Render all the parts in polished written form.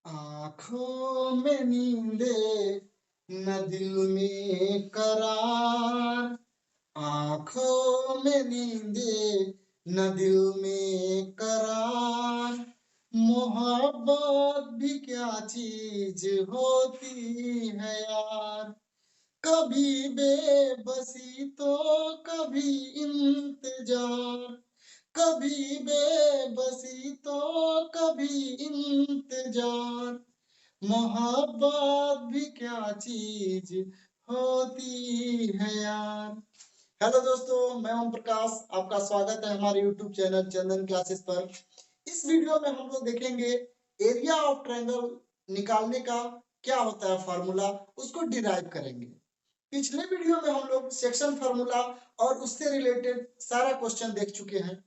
आंखों में नींदे न दिल में करार, आंखों में नींदे न दिल में करार, मोहब्बत भी क्या चीज होती है यार। कभी बेबसी तो कभी इंतजार, कभी बेबसी तो कभी इंतजार, मोहब्बत भी क्या चीज होती है यार। हेलो दोस्तों, मैं ओम प्रकाश, आपका स्वागत है हमारे YouTube चैनल चंदन क्लासेस पर। इस वीडियो में हम लोग देखेंगे एरिया ऑफ ट्रायंगल निकालने का क्या होता है फॉर्मूला, उसको डिराइव करेंगे। पिछले वीडियो में हम लोग सेक्शन फार्मूला और उससे रिलेटेड सारा क्वेश्चन देख चुके हैं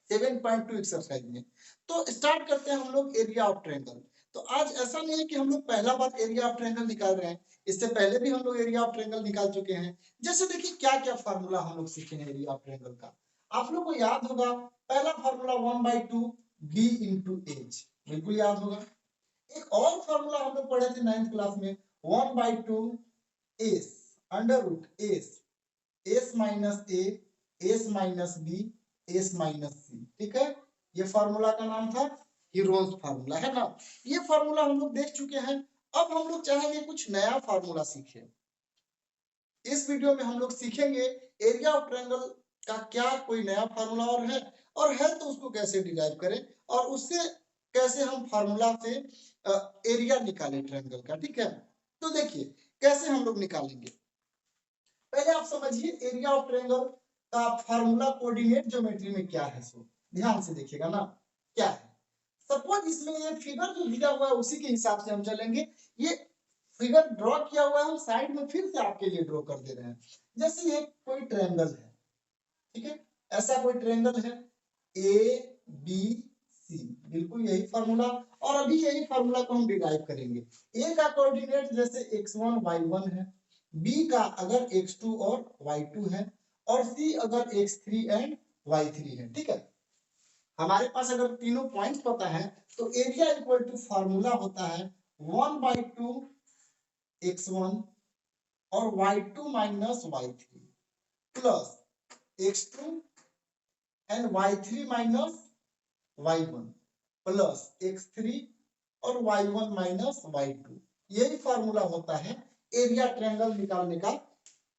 7.2 एक्सरसाइज में। तो स्टार्ट करते हैं हम लोग एरिया ऑफ ट्रायंगल। तो आज ऐसा नहीं है कि हम लोग पहला बार एरिया ऑफ ट्रायंगल निकाल रहे हैं, इससे पहले भी हम लोग एरिया ऑफ ट्रायंगल निकाल चुके हैं। जैसे देखिए क्या क्या फार्मूला हम लोग सीखे हैं एरिया ऑफ ट्रायंगल का। आप लोग को याद होगा पहला फार्मूला 1/2 b इंटू एच, बिल्कुल याद होगा। एक और फार्मूला हम लोग पढ़े थे 9th क्लास में 1/2 S under root S minus A S minus B S minus C. ठीक है, ये फार्मूला का नाम था हीरोज फार्मूला, है ना। ये फार्मूला हम लोग देख चुके हैं। अब हम लोग चाहेंगे कुछ नया फार्मूला सीखें। इस वीडियो में हम लोग सीखेंगे एरिया ऑफ ट्रायंगल का क्या कोई नया फार्मूला और है तो उसको कैसे डिराइव करें और उससे कैसे हम फार्मूला से एरिया निकालें ट्रायंगल का। ठीक है, तो देखिए कैसे हम लोग निकालेंगे। पहले आप समझिए एरिया ऑफ ट्रायंगल का फार्मूला कोऑर्डिनेट ज्योमेट्री में क्या है। सो ध्यान से देखिएगा ना क्या है। सपोज इसमें ये फिगर जो दिया हुआ है उसी के हिसाब से हम चलेंगे। ये फिगर ड्रॉ किया हुआ है, हम साइड में फिर से आपके लिए ड्रॉ कर दे रहे हैं। जैसे ये कोई ट्रायंगल है, ठीक है, ऐसा कोई ट्रायंगल है ए बी सी, बिल्कुल यही फार्मूला। और अभी यही फार्मूला को हम डिराइव करेंगे। ए का कोऑर्डिनेट जैसे x1 y1 है, बी का अगर x2 और y2 है, और सी अगर x3 एंड y3 है। ठीक है, हमारे पास अगर तीनों पॉइंट पता है तो एरिया इक्वल टू फार्मूला होता है 1/2 x1 और y2 minus y3 plus x2 and y3 minus y1 plus x3 और y1 माइनस y2। यही फार्मूला होता है एरिया ट्रायंगल निकालने का,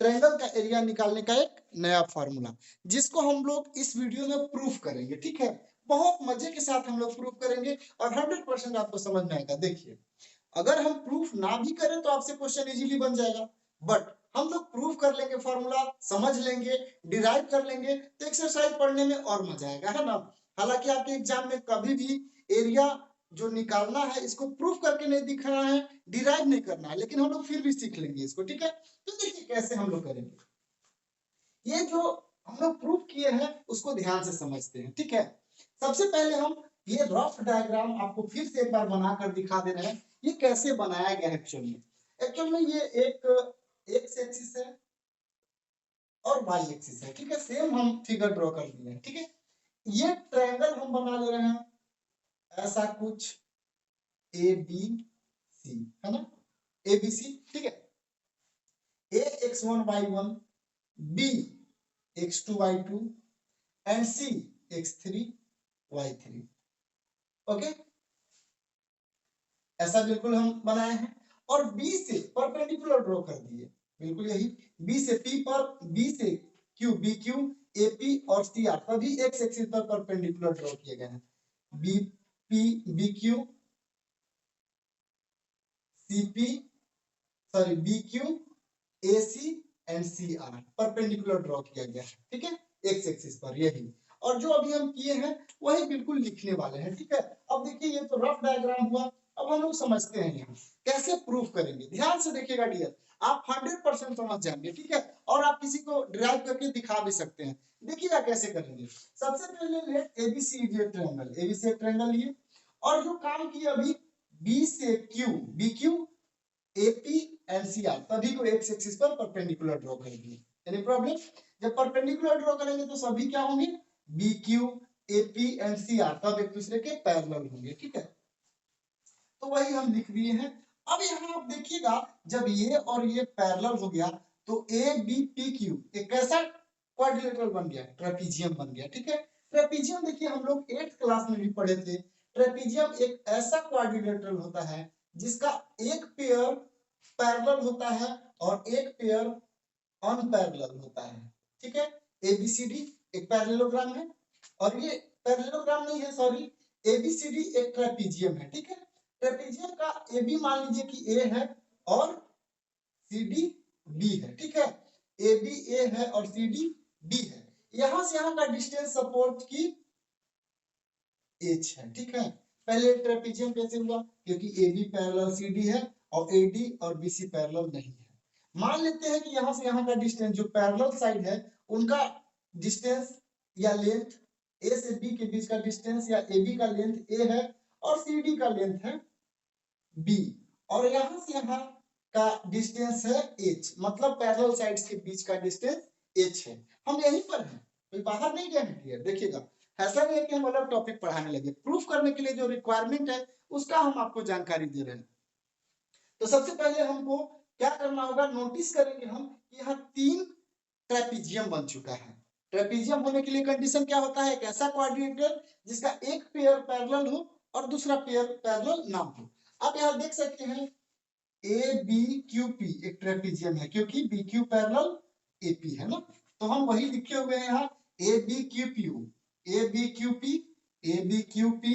ट्रायंगल का एरिया निकालने का एक नया फार्मूला, जिसको हम लोग इस वीडियो में प्रूफ करेंगे। ठीक है, बहुत मजे के साथ हम लोग प्रूफ करेंगे और 100% आपको समझ में आएगा। देखिए अगर हम प्रूफ ना भी करें तो आपसे क्वेश्चन इजीली बन जाएगा, बट हम लोग प्रूफ कर लेंगे, फार्मूला समझ लेंगे, डिराइव कर लेंगे, तो एक्सरसाइज पढ़ने में और मजा आएगा, है ना। हालांकि आपके एग्जाम में कभी भी एरिया जो निकालना है इसको प्रूफ करके नहीं दिखाना है, डिराइव नहीं करना है, लेकिन हम लोग फिर भी सीख लेंगे इसको। ठीक है, तो देखिए कैसे हम लोग करेंगे। ये जो हम लोग प्रूफ किए हैं उसको ध्यान से समझते हैं। ठीक है, सबसे पहले हम ये रफ डायग्राम आपको फिर से एक बार बनाकर दिखा दे रहे हैं। ये कैसे बनाया गया है एक्चुअल में ये एक एक्स एक्सिस है और वाई एक्सिस है। ठीक है, सेम हम फिगर ड्रॉ कर दिए हैं। ठीक है, ये ट्रायंगल हम बना ले रहे हैं ऐसा कुछ ए बी सी, है ना, ए बी सी। ठीक है, A x1 y1, B x2 y2 and C x3 y3। Okay, ऐसा बिल्कुल हम बनाए हैं और बी से परपेंडिकुलर ड्रॉ कर दिए, बिल्कुल यही बी से पी पर, बी से क्यू, बी क्यू, एपी और सी आर सभी एक्स एक्सिस पर परपेंडिकुलर ड्रॉ किए गए हैं। B P, B Q, C P, sorry B Q, A C and C R perpendicular draw किया गया है। ठीक है, एक्स एक्सिस पर यही, और जो अभी हम किए हैं वही बिल्कुल लिखने वाले हैं। ठीक है, अब देखिए ये तो रफ डायग्राम हुआ, अब हम लोग समझते हैं यहाँ कैसे प्रूफ करेंगे। ध्यान से देखिएगा डियर, आप 100% समझ जाएंगे। ठीक है, और आप किसी को ड्राइव करके दिखा भी सकते हैं। देखिएगा कैसे करेंगे। सबसे पहले let ABC triangle, ABC triangle लिए, और जो काम किए अभी बी से Q, B Q, AP and CR सभी को एक्स एक्सिस पर परपेंडिकुलर ड्रॉ करेंगे। Any problem? जब परपेंडिकुलर ड्रॉ करेंगे तो सभी क्या होंगे, B Q, AP and CR सब एक दूसरे के पैरेलल होंगे। ठीक है, तो तो वही हम लिख दिए हैं। अब यहाँ आप देखिएगा, जब ये और ये पैरेलल हो गया तो ए बी पी क्यू एक कैसा क्वाड्रिलेटरल बन गया, ट्रेपीजियम बन गया। ठीक है, ट्रेपीजियम देखिए हम लोग 8th क्लास में भी पढ़े थे। ट्रेपीजियम एक ऐसा क्वाड्रिलेटरल होता है जिसका एक पेयर पैरेलल होता है और एक पेयर अनपैरेलल होता है। ठीक है, एबीसीडी एक पैरेललोग्राम है और ये पैरेललोग्राम नहीं है, सॉरी, एबीसीडी एक ट्रेपीजियम है। ठीक है, ट्रेपीजियम का एबी मान लीजिए कि ए है और सीडी बी है। ठीक है, एबी ए है और सीडी बी है। यहां से यहां का डिस्टेंस सपोर्ट की एच है। ठीक है, पहले ट्रेपीजियम कैसे हुआ, क्योंकि एबी पैरेलल सीडी है और एडी और बीसी पैरेलल नहीं है। मान लेते हैं कि यहां से यहां का डिस्टेंस जो पैरेलल साइड है उनका डिस्टेंस या लेंथ, ए से बी के बीच का डिस्टेंस या ए बी का लेंथ ए है और सी डी का लेंथ है बी, और यहां से यहां का डिस्टेंस है एच, मतलब पैरेलल साइड्स के बीच का डिस्टेंस एच है। हम यहीं पर हैं, कोई बाहर नहीं गए हैं। क्लियर, देखिएगा, ऐसा नहीं है कि हम अलग टॉपिक पढ़ाने लगे, प्रूफ करने के लिए जो रिक्वायरमेंट है उसका हम आपको जानकारी दे रहे हैं। तो सबसे पहले हमको क्या करना होगा, नोटिस करेंगे हम कि यहाँ 3 ट्रेपीजियम बन चुका है। ट्रेपीजियम होने के लिए कंडीशन क्या होता है, एक ऐसा क्वाड्रिलेटरल जिसका एक पेयर पैरेलल हो और दूसरा पेयर पैरेलल ना हो। आप यहाँ देख सकते हैं ए बी क्यू पी एक ट्रेपीजियम है क्योंकि B Q parallel A P है ना, तो हम वही लिखे हुए हैं यहाँ A B Q P, A B Q P, A B Q P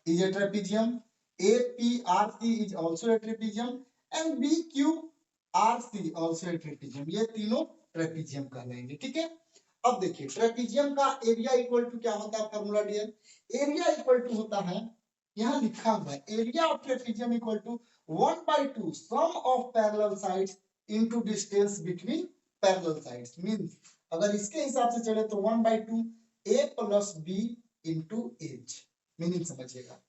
is a trapezium, A P R C is also a trapezium and B Q R C also a trapezium, ये तीनों trapezium कहलाएंगे। ठीक है, अब देखिए trapezium का area equal to क्या होता है, formula dear, area equal to होता है, यहाँ लिखा हुआ है, area of trapezium equal to 1/2 sum of parallel sides into distance between parallel sides. Means अगर इसके हिसाब से चले तो 1/2 a plus b into h। Meaning समझिएगा,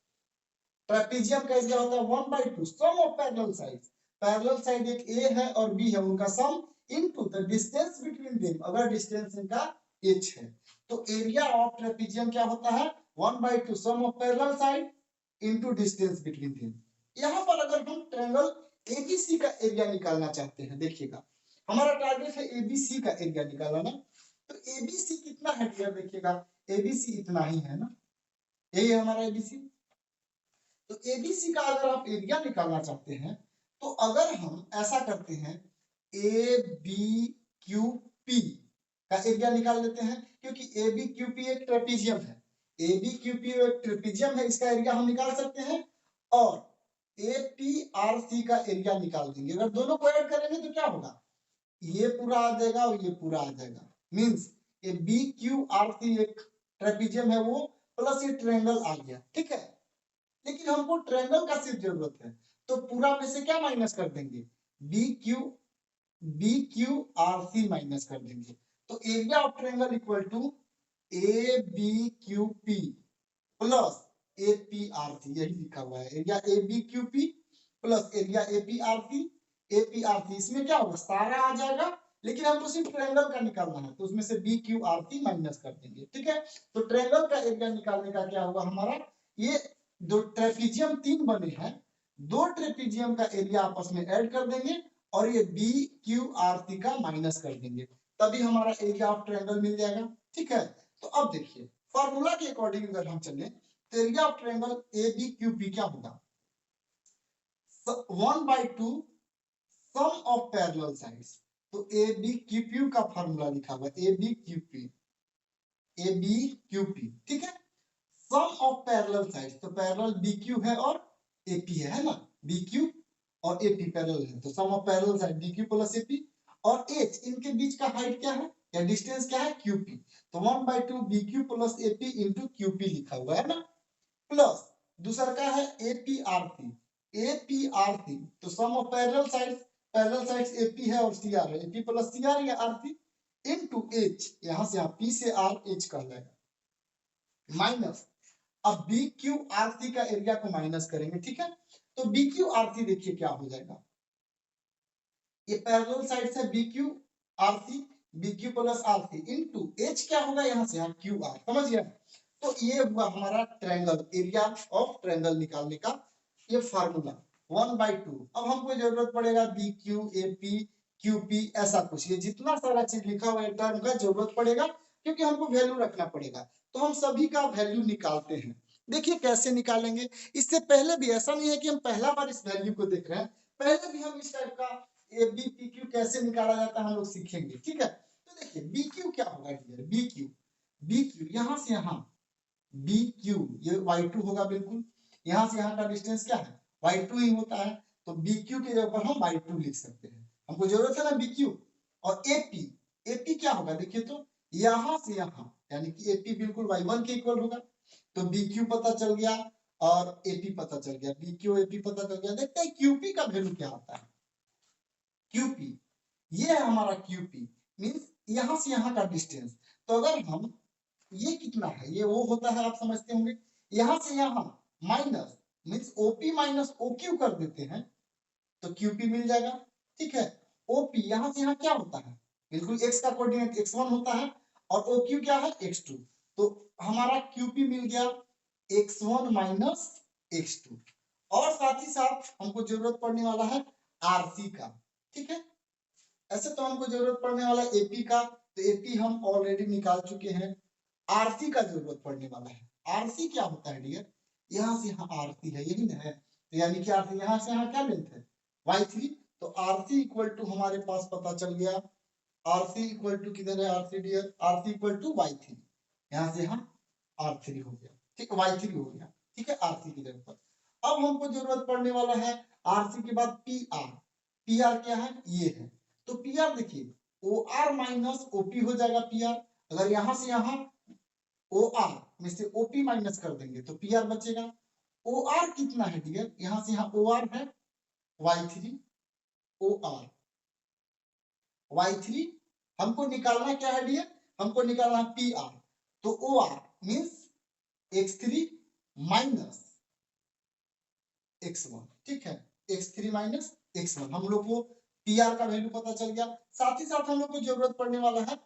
ट्रेपीजियम का एरिया होता है 1/2 sum of parallel sides, parallel side एक a है और b है, उनका sum into the distance between them, अगर डिस्टेंस इनका h है तो एरिया ऑफ ट्रेपीजियम क्या होता है 1/2 sum of parallel side into distance between them. यहाँ पर अगर हम ट्रायंगल एबीसी का एरिया निकालना चाहते हैं, देखिएगा हमारा टारगेट है एबीसी का एरिया निकालना, तो एबीसी कितना है डियर, देखिएगा एबीसी इतना ही है ना, यही है हमारा एबीसी। तो एबीसी का अगर आप एरिया निकालना चाहते हैं तो अगर हम ऐसा करते हैं ए बी क्यू पी का एरिया निकाल लेते हैं, क्योंकि ए बी क्यू पी एक ट्रेपीजियम है, ए बी क्यू पी एक ट्रेपीजियम है, इसका एरिया हम निकाल सकते हैं, और ए पी आर सी का एरिया निकाल देंगे। अगर दोनों को ऐड करेंगे तो क्या होगा, ये पूरा आ जाएगा और ये पूरा आ जाएगा। मींस ये बी क्यू आर सी एक ट्रेपीजियम है वो, प्लस ये ट्रायंगल आ गया। ठीक है, लेकिन हमको ट्रायंगल का सिर्फ जरूरत है, तो पूरा में से क्या माइनस कर देंगे, B Q R C minus कर देंगे। तो area of triangle equal to A B Q P plus A P R C, यही लिखा हुआ है, area A B Q P plus area A P R C. A P R C इसमें क्या होगा, सारा आ जाएगा, लेकिन हमको सिर्फ ट्रायंगल का निकालना है, तो उसमें से B Q R C minus कर देंगे। ठीक है, तो ट्रायंगल का एरिया निकालने का क्या होगा हमारा, ये दो ट्रेपीजियम 3 बने हैं, 2 ट्रेपीजियम का एरिया आपस में ऐड कर देंगे और ये बी क्यू आर सी का माइनस कर देंगे, तभी हमारा एरिया ऑफ ट्रायंगल मिल जाएगा। ठीक है, तो अब देखिए फॉर्मूला के अकॉर्डिंग अगर हम चले तो area of triangle A B Q P क्या होगा, 1/2 सम ऑफ पैरेलल साइड्स। तो ए बी क्यू पी का फॉर्मूला लिखा हुआ है, A B Q P, A B Q P. ठीक है, सम ऑफ पैरेलल साइड्स, तो पैरेलल बी क्यू है और ए पी है ना, बी क्यू और ए पी पैरेलल है, तो sum of parallel side B Q plus A P, और एच इनके बीच का हाइट क्या है या डिस्टेंस क्या है, क्यू पी, तो 1/2 B Q plus A P into Q P लिखा हुआ है ना, प्लस दूसरा का है A P R C, A P R C, तो sum of parallel sides A P है और सी आर है, A P plus C R या आर सी इनटू एच, यहां से आप पी से आर एच कर लेगा, माइनस अब बी क्यू आर सी का एरिया को माइनस करेंगे। ठीक है, तो बी क्यू आर सी देखिए क्या हो जाएगा, ये पैरेलल साइड से B Q R C, B Q plus R C into H क्या होगा यहाँ से क्यू आर, समझ गया। तो ये हुआ हमारा ट्रायंगल, एरिया ऑफ ट्रायंगल निकालने का ये फार्मूला 1/2। अब हमको जरूरत पड़ेगा B Q A P Q P ऐसा कुछ, ये जितना सारा चीज लिखा हुआ है टर्म का जरूरत पड़ेगा, क्योंकि हमको वैल्यू रखना पड़ेगा। तो हम सभी का वैल्यू निकालते हैं। देखिए कैसे निकालेंगे। इससे पहले भी ऐसा नहीं है कि हम पहला बार इस वैल्यू को देख रहे हैं, पहले भी हम इस टाइप का ए बी पी क्यू कैसे निकाला जाता है हम लोग सीखेंगे, ठीक है। तो देखिए बी क्यू क्या होगा डियर, बी क्यू यहाँ से यहाँ बी क्यू ये y2 होगा बिल्कुल, यहाँ से यहाँ का डिस्टेंस क्या है y2 ही होता है, तो बी क्यू के जगह पर हम y2 लिख सकते हैं, हमको जरूरत है ना बी क्यू। और एपी क्या होगा देखिए तो यहाँ से यहाँ, यानी कि एपी बिल्कुल y1 के इक्वल होगा, तो बी क्यू पता चल गया और एपी पता चल गया, बी क्यू एपी पता चल गया। देखते हैं क्यूपी का वैल्यू क्या आता है। क्यूपी ये है हमारा क्यूपी, मीन्स यहाँ से यहाँ का डिस्टेंस। तो अगर हम ये कितना है, ये वो होता है आप समझते होंगे, यहाँ से यहाँ minus means OP minus OQ कर देते हैं तो क्यूपी मिल जाएगा, ठीक है। ओपी यहाँ से यहाँ क्या होता है, बिल्कुल एक्स का कोऑर्डिनेट x1 होता है और ओक्यू क्या है x2, तो हमारा क्यूपी मिल गया x1 माइनस x2। और साथ ही साथ हमको जरूरत पड़ने वाला है आरसी का, ठीक है। ऐसे तो हमको जरूरत पड़ने वाला है एपी का, तो एपी हम ऑलरेडी निकाल चुके हैं। आरसी का जरूरत पड़ने वाला है, आरसी क्या होता है डियर, यहाँ से यहाँ आरसी है, यही ना है, तो यानी कि आरसी यहाँ से यहाँ क्या लेंथ है y3, तो आरसी इक्वल टू हमारे पास पता चल गया, आरसी इक्वल टू किधर है RC dear, RC equal to y3, यहाँ से यहाँ r3 हो गया, ठीक है y3 हो गया, ठीक है आरसी की जगह पर। अब हमको जरूरत पड़ने वाला है आरसी के बाद पीआर क्या है ये है, तो पीआर देखिए ओ आर माइनस ओपी हो जाएगा पीआर, अगर यहाँ से यहाँ ओ आर में से ओपी माइनस कर देंगे तो पी आर बचेगा। ओ आर कितना है डियर, यहाँ से यहाँ ओ आर है y3, ओ आर y3 हमको निकालना क्या है डियर, हमको निकालना पी आर, तो O are means x3 minus x1, ठीक है x3 माइनस x1, हम लोग को पी आर का वैल्यू पता चल गया। साथ ही साथ हम लोग को जरूरत पड़ने वाला है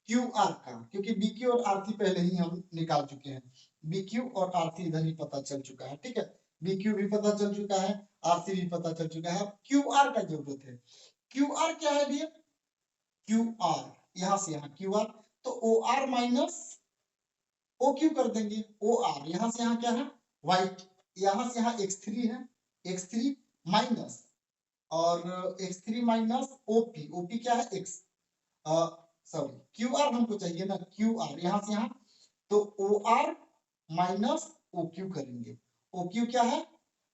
क्यू आर का, क्योंकि बी क्यू और आरसी पहले ही हम निकाल चुके हैं, बी क्यू और आरसी इधर ही पता चल चुका है, ठीक है। बी क्यू भी पता चल चुका है, आरसी भी पता चल चुका है, क्यू आर का जरूरत है। क्यू आर क्या है डियर, क्यू आर यहाँ से यहाँ क्यू आर, तो O R minus O Q कर देंगे, ओ आर यहाँ से यहाँ क्या है वाइट, यहाँ से यहाँ x3 है, x3 माइनस और x3 माइनस ओपी, ओपी क्या है x, सॉरी क्यू आर हमको चाहिए ना, क्यू आर यहाँ से यहाँ, तो O R minus O Q करेंगे, ओ क्यू क्या है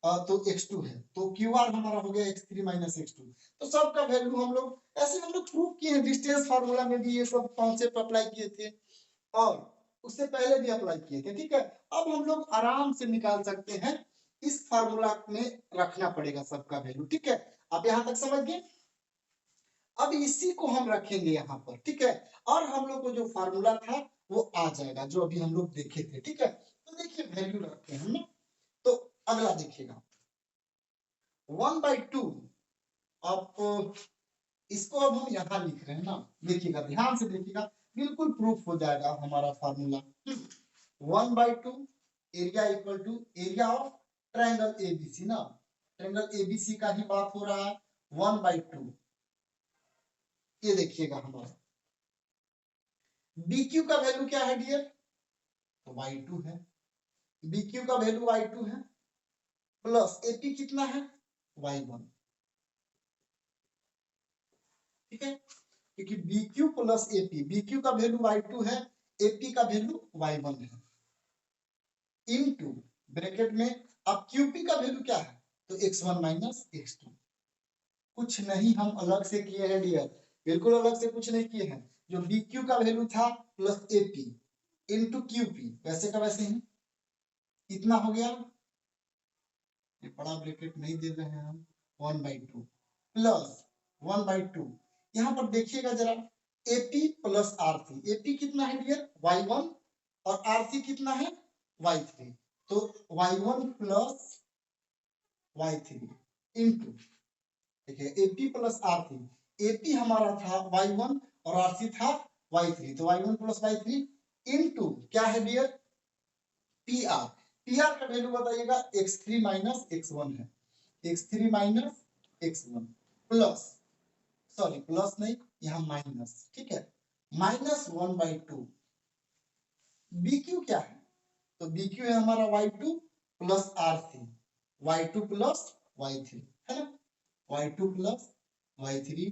तो x2 है, तो क्यू आर हमारा हो गया x3 माइनस x2। तो सबका वैल्यू हम लोग ऐसे हम लोग प्रूव किए हैं, डिस्टेंस फार्मूला में भी ये सब कॉन्सेप्ट अप्लाई किए थे और उससे पहले भी अप्लाई किए थे, ठीक है। अब हम लोग आराम से निकाल सकते हैं, इस फार्मूला में रखना पड़ेगा सबका वैल्यू, ठीक है। आप यहाँ तक समझ गए। अब इसी को हम रखेंगे यहाँ पर, ठीक है, और हम लोग को जो फार्मूला था वो आ जाएगा जो अभी हम लोग देखे थे, ठीक है। तो देखिए वैल्यू रखते हैं ना, तो अगला देखिएगा 1/2, अब इसको अब हम यहाँ लिख रहे हैं ना, देखिएगा ध्यान से देखिएगा, बिल्कुल प्रूफ हो जाएगा हमारा formula. 1/2 area equal to area of triangle ABC ना, ट्रायंगल एबीसी का ही बात हो रहा है। 1/2 ये देखिएगा हमारा BQ का वैल्यू क्या है डियर, तो y2 है, BQ का वैल्यू y2 है, प्लस AP कितना है y1, ठीक है, क्योंकि BQ प्लस AP, BQ का वैल्यू y2 है, AP का वैल्यू y1 है, इनटू ब्रैकेट में अब QP का वैल्यू क्या है, तो x1 माइनस x2। कुछ नहीं हम अलग से किए हैं डियर, बिल्कुल अलग से कुछ नहीं किए हैं, जो BQ का वैल्यू था प्लस AP इनटू QP, वैसे का वैसे ही कितना हो गया, ये बड़ा ब्रैकेट नहीं दे रहे हैं हम, 1/2 प्लस 1/2, यहाँ पर देखिएगा जरा AP प्लस RC, AP कितना है डियर y1 और RC कितना है y3, तो y1 प्लस y3 इनटू, देखिए AP प्लस RC, AP हमारा था y1 और RC था y3, तो y1 प्लस y3 इनटू क्या है डियर PR, टीआर का वैल्यू बताइएगा x3 माइनस x1 है, x3 minus x1 plus, sorry plus नहीं यहाँ माइनस, ठीक है, माइनस 1/2। BQ क्या है, तो BQ है हमारा y2 plus R3, y2 plus y3 है ना, y2 प्लस y3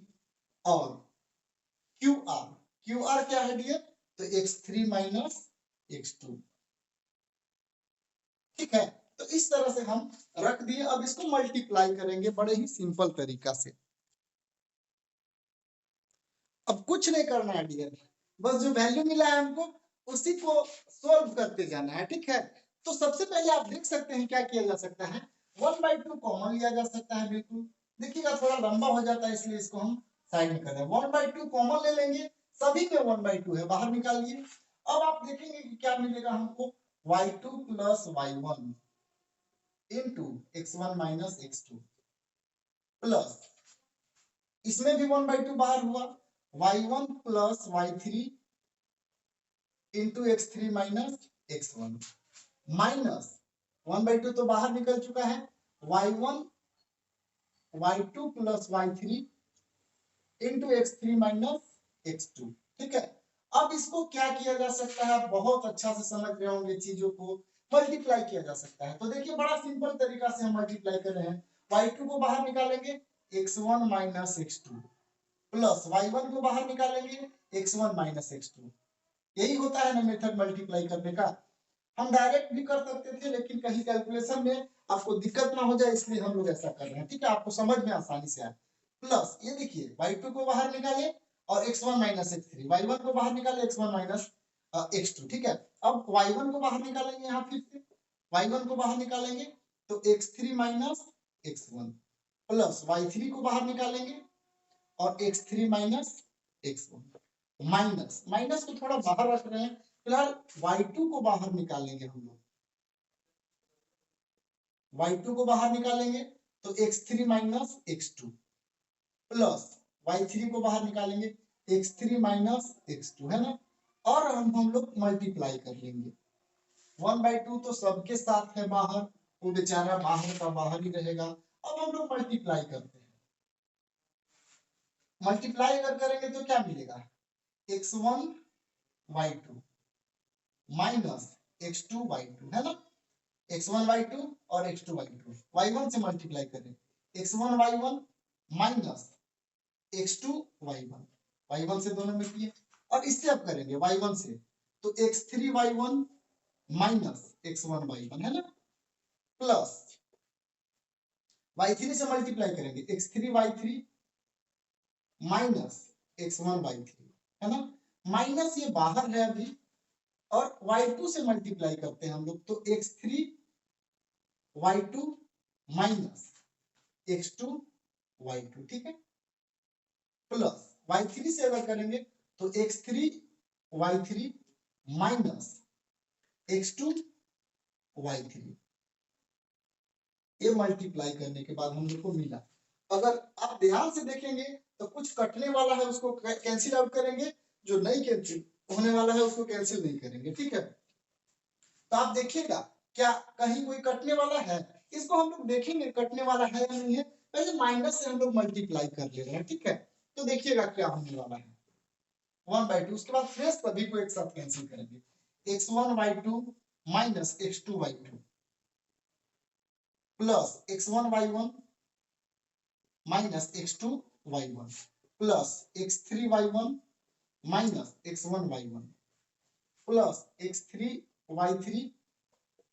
और QR, QR क्या है डियर, तो x3 माइनस x2, ठीक है। तो इस तरह से हम रख दिए, अब इसको मल्टीप्लाई करेंगे बड़े ही सिंपल तरीका से। अब कुछ नहीं करना है डियर, बस जो वैल्यू मिला है हमको उसी को सोल्व करते जाना है, ठीक है। तो सबसे पहले आप देख सकते हैं क्या किया जा सकता है, 1/2 कॉमन लिया जा सकता है, बिल्कुल देखिएगा थोड़ा लंबा हो जाता है इसलिए इसको हम साइड में कर रहे हैं। 1/2 कॉमन ले लेंगे, सभी में 1/2 है, बाहर निकालिए। अब आप देखेंगे कि क्या मिलेगा हमको, y2 plus y1 into x1 minus x2 plus, इसमें भी 1/2 बाहर हुआ, y1 plus y3 into x3 minus x1 minus 1/2 तो बाहर निकल चुका है, y1 y2 plus y3 into x3 minus x2, ठीक है। अब इसको क्या किया जा सकता है, आप बहुत अच्छा से समझ रहे होंगे चीजों को, मल्टीप्लाई किया जा सकता है। तो देखिए बड़ा सिंपल तरीका से हम मल्टीप्लाई कर रहे हैं, y2 को बाहर निकालेंगे x1 minus x2 plus y1 को बाहर निकालेंगे x1 माइनस x2। यही होता है ना मेथड मल्टीप्लाई करने का। हम डायरेक्ट भी कर सकते थे लेकिन कहीं कैलकुलेशन में आपको दिक्कत ना हो जाए इसलिए हम लोग ऐसा कर रहे हैं, ठीक है, आपको समझ में आसानी से आए। प्लस ये देखिए y2 को बाहर निकाले और x1 माइनस x3, y1 को बाहर निकाले x1 माइनस x2, ठीक है। अब y1 को बाहर निकालेंगे, यहाँ फिर से y1 को बाहर निकालेंगे तो x3 minus x1 plus y3 को बाहर निकालेंगे और x3 minus x1 minus, minus को थोड़ा बाहर रख रहे हैं, फिलहाल y2 को बाहर निकालेंगे हम लोग, y2 को बाहर निकालेंगे तो x3 minus x2 plus y3 को बाहर निकालेंगे x3 माइनस x2, है ना। और हम लोग मल्टीप्लाई कर लेंगे, 1/2 तो सबके साथ है बाहर, वो बेचारा बाहर का बाहर ही रहेगा। अब हम लोग मल्टीप्लाई करते हैं, मल्टीप्लाई अगर करेंगे तो क्या मिलेगा, x1 y2 minus x2 y2, है ना, x1 y2 और x2 y2, y1 से मल्टीप्लाई करें x1 y1 minus x2 y1, y1 से दोनों में किए, और इससे अब करेंगे y1 से तो x3 y1 minus x1 y1, है ना, प्लस y3 से मल्टीप्लाई करेंगे x3 y3 minus x1 y3, है ना, माइनस ये बाहर है अभी, और y2 से मल्टीप्लाई करते हैं हम लोग तो x3 y2 minus x2 y2, ठीक है, प्लस y3 से अगर करेंगे तो x3 y3 minus x2 y3। ये मल्टीप्लाई करने के बाद हम लोग को मिला, अगर आप ध्यान से देखेंगे तो कुछ कटने वाला है उसको कैंसिल आउट करेंगे, जो नहीं कैंसिल होने वाला है उसको कैंसिल नहीं करेंगे, ठीक है। तो आप देखिएगा क्या कहीं कोई कटने वाला है, इसको हम लोग देखेंगे कटने वाला है या नहीं है, पहले माइनस से हम लोग मल्टीप्लाई कर ले रहे हैं, ठीक है। तो देखिएगा क्या होने वाला है, 1/2, उसके बाद फ्रेश सभी को एक साथ कैंसिल करेंगे, x1 y2 minus x2 y2 plus x1 y1 minus x2 y1 plus x3 y1 minus x1 y1 plus x3 y3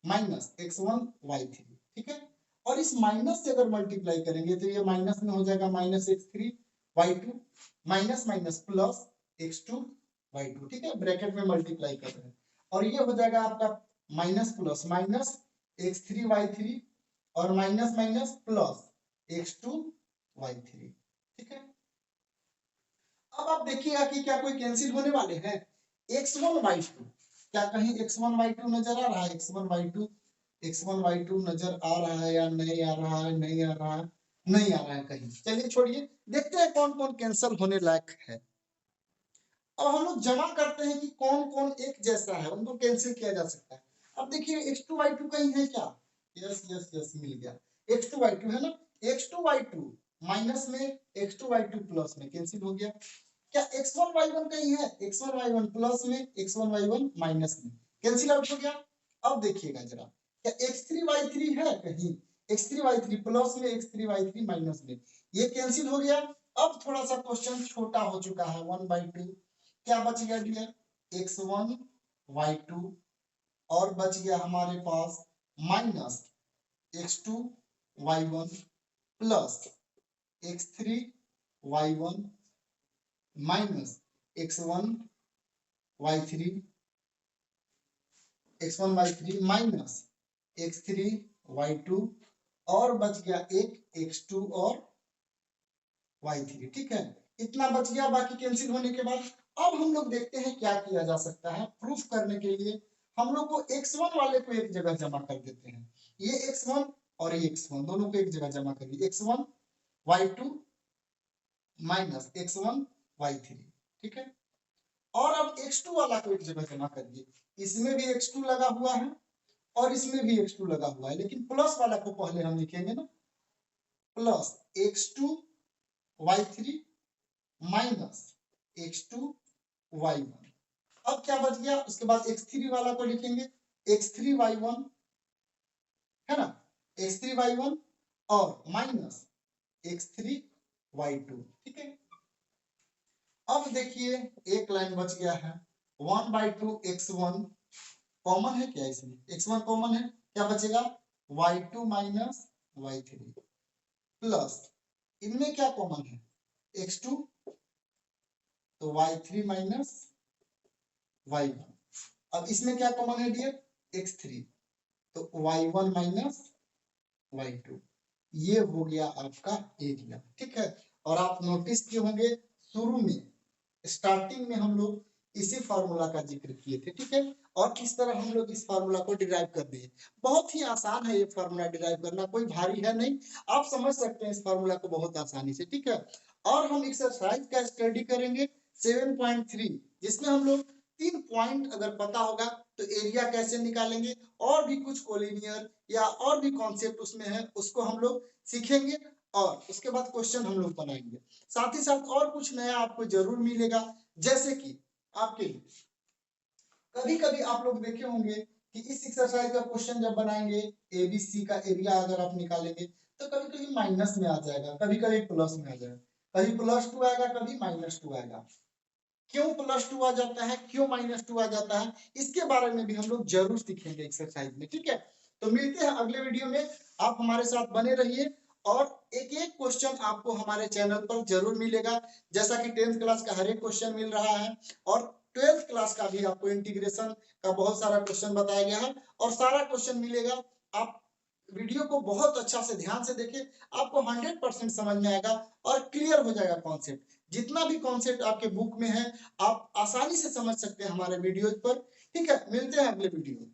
minus x1 y3, ठीक है। और इस माइनस से अगर मल्टीप्लाई करेंगे तो ये माइनस में हो जाएगा minus x3 y2 minus minus plus x2 y2, ठीक है, ब्रैकेट में मल्टीप्लाई कर रहे हैं, और ये हो जाएगा आपका minus plus minus x3 y3 और minus minus plus x2 y3, ठीक है। अब आप देखिएगा कि क्या कोई कैंसिल होने वाले हैं, x1 y2, क्या कहीं x1 y2 नजर आ रहा है, x1 y2 नजर आ रहा है या नहीं आ रहा है, नहीं आ रहा है, नहीं आ रहा है कहीं, चलिए छोड़िए, देखते हैं कौन कौन कैंसिल होने लायक है। अब हम लोग जमा करते हैं कि कौन कौन एक जैसा है, उनको कैंसिल किया जा सकता है। अब देखिए x2y2 कहीं है क्या? यस यस यस मिल गया। x2y2 है ना, x2y2 माइनस में x2y2 प्लस में कैंसिल हो गया। क्या x1y1 कहीं है? x1y1 प्लस में x1y1 माइनस में कैंसिल आउट हो गया। अब देखिएगा जरा, क्या x3y3 है कहीं? x3y3 प्लस में x3y3 माइनस में, ये कैंसिल हो गया। अब थोड़ा सा क्वेश्चन छोटा हो चुका है 1/2, क्या बच गया डियर? x1y2 और बच गया हमारे पास minus x2y1 plus x3y1 minus x1y3 minus x3y2 और बच गया एक x2 और y3। ठीक है, इतना बच गया। बाकी कैंसिल होने के बाद अब हम लोग देखते हैं क्या किया जा सकता है। प्रूफ करने के लिए हम लोग को x1 वाले को एक जगह जमा कर देते हैं। ये x1 और ये x1 दोनों को एक जगह जमा करिए, x1 y2 minus x1 y3। ठीक है, और अब x2 वाला को एक जगह जमा करिए। इसमें भी x2 लगा हुआ है और इसमें भी x2 लगा हुआ है, लेकिन प्लस वाला को पहले हम लिखेंगे ना, plus x2 y3 minus x2 y1। अब क्या बच गया? उसके बाद x3 वाला को लिखेंगे x3 y1 है ना, x3 y1 और माइनस x3 y2। ठीक है, अब देखिए एक लाइन बच गया है 1/2 x1 कॉमन है क्या? इसमें x1 कॉमन है, क्या बचेगा? y2 माइनस y3 प्लस इनमें क्या कॉमन है? x2 तो y3 माइनस y1। अब इसमें क्या कॉमन है डियर? x3 तो y1 माइनस y2। ये हो गया आपका एरिया। ठीक है, और आप नोटिस किए होंगे शुरू में स्टार्टिंग में हम लोग इसी फार्मूला का जिक्र किए थे। ठीक है, और किस तरह हम लोग इस फार्मूला को डिराइव कर दिए। बहुत ही आसान है ये फार्मूला डिराइव करना, कोई भारी है नहीं, आप समझ सकते हैं इस फार्मूला को बहुत आसानी से। ठीक है, और हम एक्सरसाइज का स्टडी करेंगे 7.3, जिसमें हम लोग 3 पॉइंट अगर पता होगा तो एरिया कैसे निकालेंगे, और भी कुछ कोलिनियर या और भी कॉन्सेप्ट उसमें है, उसको हम लोग सीखेंगे और उसके बाद क्वेश्चन हम लोग बनाएंगे। साथ ही साथ और कुछ नया आपको जरूर मिलेगा, जैसे कि आपके कभी कभी आप लोग देखे होंगे कि इस एक्सरसाइज का क्वेश्चन जब बनाएंगे एबीसी का एरिया अगर आप निकालेंगे तो कभी कभी माइनस में आ जाएगा, कभी कभी प्लस में आ जाएगा, कभी +2 आएगा, कभी -2 आएगा। क्यों +2 आ जाता है, क्यों -2 आ जाता है, इसके बारे में भी हम लोग जरूर सीखेंगे एक्सरसाइज में। ठीक है, तो मिलते हैं अगले वीडियो में, आप हमारे साथ बने रहिए और एक एक क्वेश्चन आपको हमारे चैनल पर जरूर मिलेगा, जैसा कि 10th क्लास का हर एक क्वेश्चन मिल रहा है और 12th क्लास का भी आपको इंटीग्रेशन का बहुत सारा क्वेश्चन बताया गया है और सारा क्वेश्चन मिलेगा। आप वीडियो को बहुत अच्छा से ध्यान से देखिए, आपको 100% समझ में आएगा और क्लियर हो जाएगा कॉन्सेप्ट। जितना भी कॉन्सेप्ट आपके बुक में है आप आसानी से समझ सकते हैं हमारे वीडियोज पर। ठीक है, मिलते हैं अगले वीडियो में।